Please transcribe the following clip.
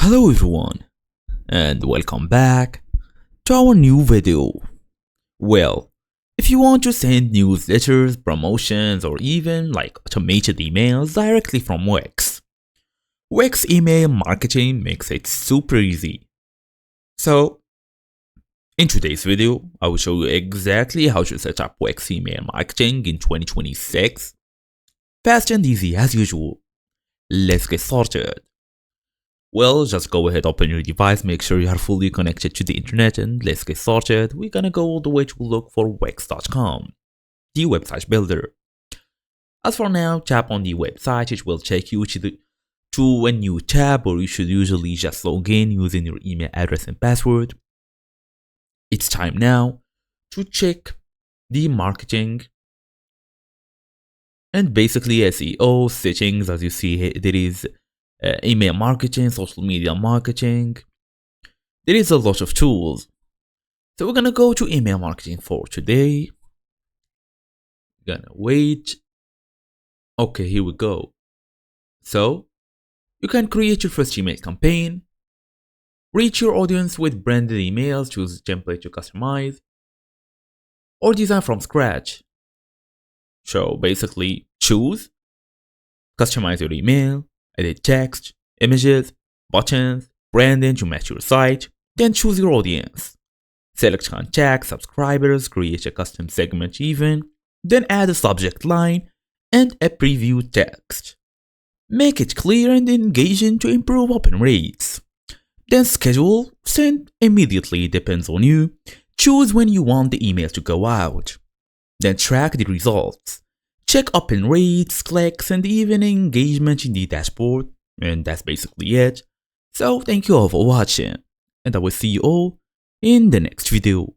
Hello everyone and welcome back to our new video. Well, if you want to send newsletters, promotions or even like automated emails directly from Wix email marketing makes it super easy. So in today's video, I will show you exactly how to set up Wix email marketing in 2026. Fast and easy as usual. Let's get started. Well, just go ahead, open your device, make sure you are fully connected to the internet, and let's get started. We're gonna go all the way to look for Wix.com, the website builder. As for now, tap on the website, it will take you to a new tab, or you should usually just log in using your email address and password. It's time now to check the marketing and basically SEO settings. As you see here, there is email marketing, social media marketing. There is a lot of tools. So we're gonna go to email marketing for today. Gonna wait. Okay, here we go. So you can create your first email campaign, reach your audience with branded emails, choose a template to customize, or design from scratch. So basically choose, customize your email, edit text, images, buttons, branding to match your site, then choose your audience. Select contacts, subscribers, create a custom segment even, then add a subject line and a preview text. Make it clear and engaging to improve open rates. Then schedule, send immediately, depends on you. Choose when you want the email to go out. Then track the results. Check open rates, clicks, and even engagement in the dashboard. And that's basically it. So thank you all for watching. And I will see you all in the next video.